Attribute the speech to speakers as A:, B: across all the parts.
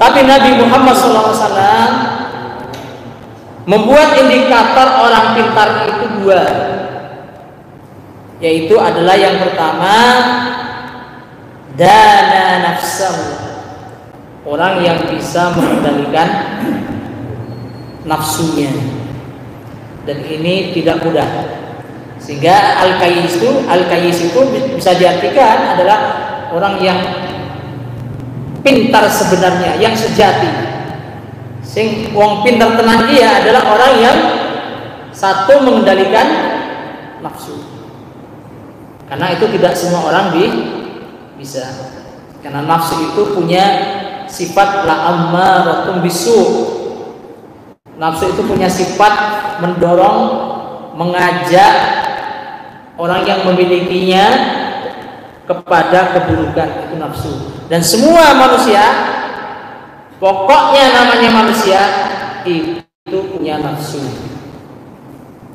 A: Tapi Nabi Muhammad SAW membuat indikator orang pintar itu dua, yaitu adalah yang pertama dana nafsahu, orang yang bisa mengendalikan nafsunya, dan ini tidak mudah. Sehingga al-kayis itu bisa diartikan adalah orang yang pintar sebenarnya, yang sejati. Sing wong pintar tenan dia adalah orang yang satu mengendalikan nafsu. Karena itu tidak semua orang bisa. Karena nafsu itu punya sifat la'ammaratun bisu. Nafsu itu punya sifat mendorong, mengajak orang yang memilikinya kepada keburukan, itu nafsu. Dan semua manusia, pokoknya namanya manusia itu punya nafsu.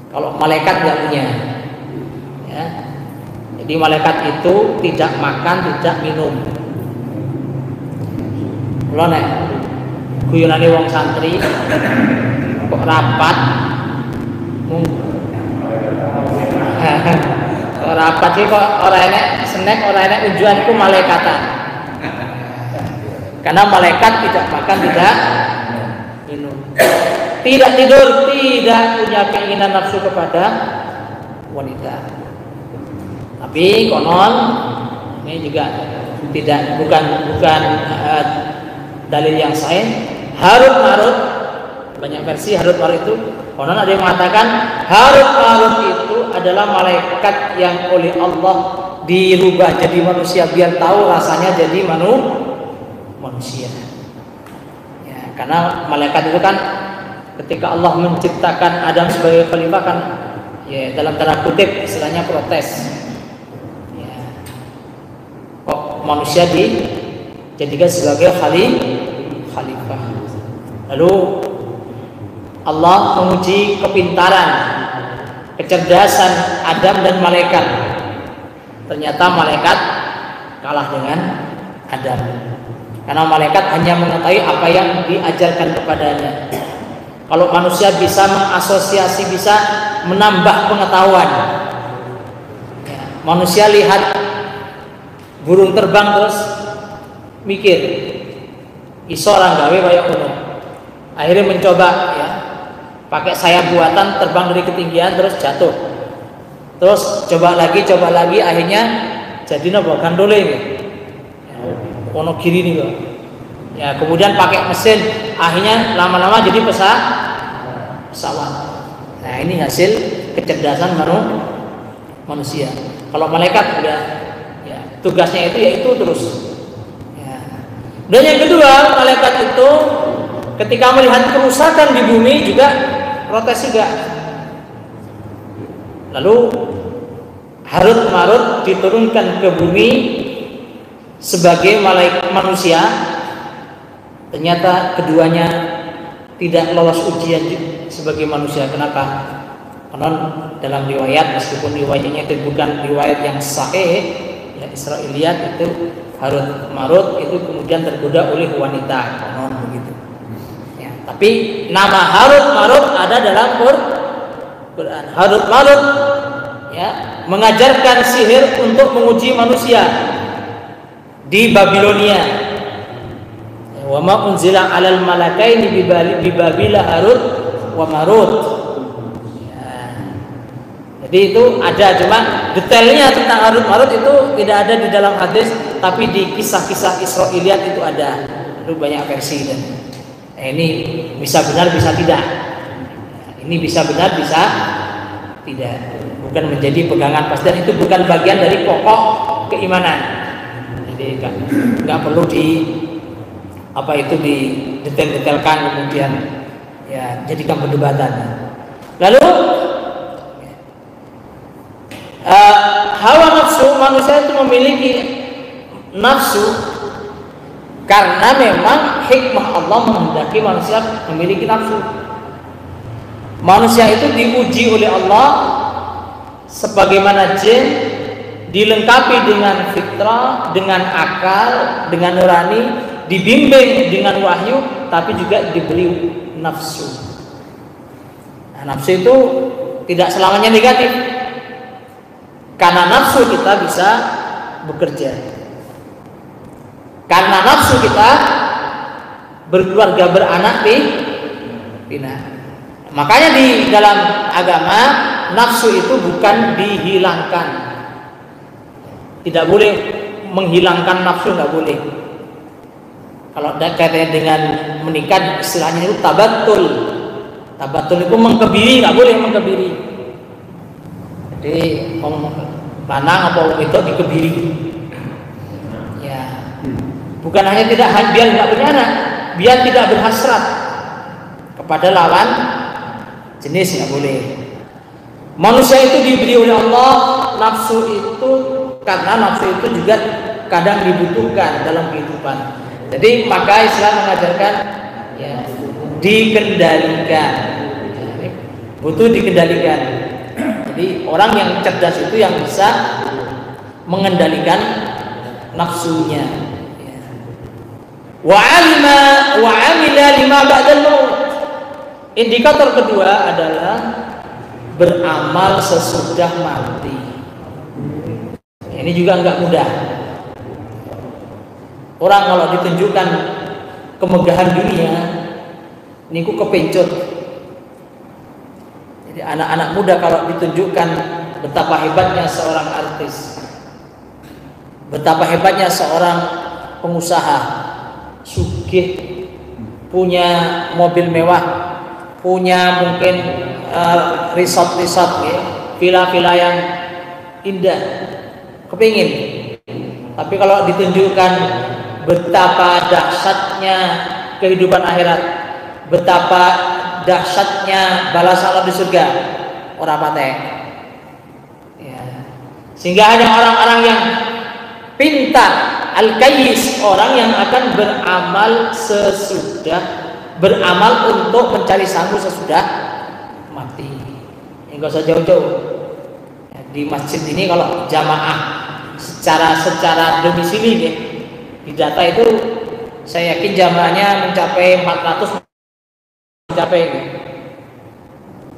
A: Kalau malaikat nggak punya, ya. Jadi malaikat itu tidak makan, tidak minum. Lo nek guyonane wong santri kok rapat, rapat sih kok orang enek snack, orang enek ujuan itu malaikatan. Karena malaikat tidak makan, tidak minum, tidak tidur, tidak punya keinginan nafsu kepada wanita. Tapi konon ini juga bukan dalil yang sahih. Harut marut, banyak versi harut marut itu. Konon ada yang mengatakan harut marut itu adalah malaikat yang oleh Allah dirubah jadi manusia biar tahu rasanya jadi manusia. Ya, karena malaikat itu kan ketika Allah menciptakan Adam sebagai khalifah kan, ya dalam tanda kutip istilahnya protes. Ya, kok manusia dijadikan sebagai khalifah. Lalu Allah menguji kepintaran, kecerdasan Adam dan malaikat. Ternyata malaikat kalah dengan Adam. Karena malaikat hanya mengetahui apa yang diajarkan kepadanya. Kalau manusia bisa mengasosiasi, bisa menambah pengetahuan. Ya, manusia lihat burung terbang terus mikir, iso orang gawe kaya ngono. Akhirnya mencoba, ya, pakai sayap buatan terbang dari ketinggian terus jatuh. Terus coba lagi, akhirnya jadi napa gandole iki. Ono kiri nih kok. Ya, kemudian pakai mesin, akhirnya lama-lama jadi pesawat. Nah, ini hasil kecerdasan manusia. Kalau malaikat udah, ya, tugasnya itu yaitu terus. Ya. Dan yang kedua, malaikat itu ketika melihat kerusakan di bumi juga protes juga. Lalu Harut Marut diturunkan ke bumi sebagai malaikat manusia. Ternyata keduanya tidak lolos ujian sebagai manusia. Kenapa? Karena dalam riwayat, meskipun riwayatnya itu bukan riwayat yang sahih, ya, Israiliyat itu Harut Marut itu kemudian tergoda oleh wanita. Konon begitu. Ya, tapi nama Harut Marut ada dalam Quran. Harut Marut, ya, mengajarkan sihir untuk menguji manusia di Babilonia. Wa ma unzila 'alal malakaini bi Babila Harut wa Marut. Ya. Jadi itu ada, cuma detailnya tentang Harut Marut itu tidak ada di dalam hadis, tapi di kisah-kisah Israiliyat itu ada. Itu banyak versi dan ini bisa benar bisa tidak. Ini bisa benar bisa tidak. Bukan menjadi pegangan pasti, dan itu bukan bagian dari pokok keimanan. Jadi nggak perlu didetailkan kemudian, ya, jadikan perdebatan. Lalu hawa nafsu, manusia itu memiliki nafsu karena memang hikmah Allah menghendaki manusia memiliki nafsu. Manusia itu diuji oleh Allah sebagaimana jin, dilengkapi dengan fitrah, dengan akal, dengan nurani, dibimbing dengan wahyu, tapi juga diberi nafsu. Nah, nafsu itu tidak selamanya negatif. Karena nafsu kita bisa bekerja. Karena nafsu kita berkeluarga, beranak, pindah. Makanya di dalam agama nafsu itu bukan dihilangkan. Tidak boleh menghilangkan nafsu, nggak boleh. Kalau kaitannya dengan menikah, istilahnya itu tabatul. Tabatul itu mengkebiri, nggak boleh mengkebiri. Jadi lanang apa itu dikebiri. Ya, bukan hanya tidak biar nggak punya anak, biar tidak berhasrat kepada lawan jenis, nggak boleh. Manusia itu diberi oleh Allah nafsu itu karena nafsu itu juga kadang dibutuhkan dalam kehidupan. Jadi maka Islam mengajarkan ya, dikendalikan, butuh dikendalikan. Jadi orang yang cerdas itu yang bisa mengendalikan nafsunya. Wa amila lima ba'dal maut. Indikator kedua adalah beramal sesudah mati. Ini juga enggak mudah. Orang kalau ditunjukkan kemegahan dunia, niku kepencut. Jadi anak-anak muda kalau ditunjukkan betapa hebatnya seorang artis, betapa hebatnya seorang pengusaha, sugih, punya mobil mewah, punya mungkin resort-resort, ya, villa-villa yang indah, kepingin. Tapi kalau ditunjukkan betapa dahsyatnya kehidupan akhirat, betapa dahsyatnya balasan Allah di surga, orang pateh. Ya. Sehingga hanya orang-orang yang pintar, al-kayyis, orang yang akan beramal untuk mencari sanggup sesudah mati. Enggak usah jauh-jauh. Ya, di masjid ini kalau jamaah secara domisili, ya, di data itu saya yakin jamaahnya mencapai 400, mencapai,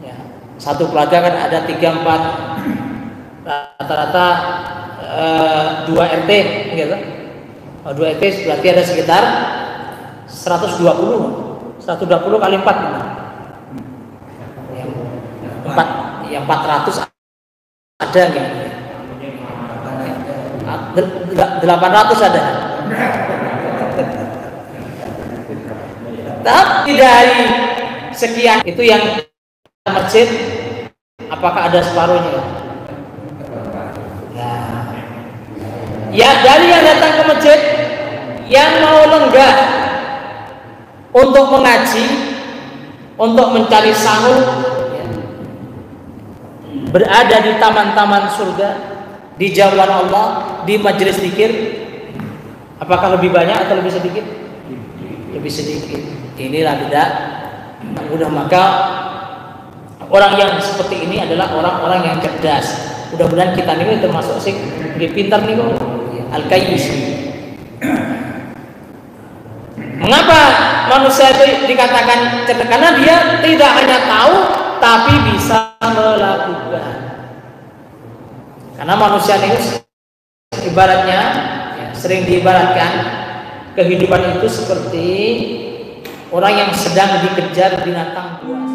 A: ya, satu keluarga kan ada 3-4, rata-rata 2 RT gitu. 2 RT berarti ada sekitar 120 kali 4 yang 400 ada gitu. 800 ada. Tapi dari sekian itu yang masjid, apakah ada separuhnya? Nah, ya dari yang datang ke masjid, yang mau lenggah untuk mengaji, untuk mencari sahur, ya, berada di taman-taman surga, di jauhan Allah, di majelis zikir, apakah lebih banyak atau lebih sedikit? Lebih sedikit. Inilah beda. Udah, maka orang yang seperti ini adalah orang-orang yang cerdas. Mudah-mudahan kita ini termasuk sing pintar nih kok, al-kayyis. Mengapa manusia itu dikatakan cerdas? Karena dia tidak hanya tahu, tapi bisa melakukan. Karena manusia ini ibaratnya, sering diibaratkan kehidupan itu seperti orang yang sedang dikejar binatang buas.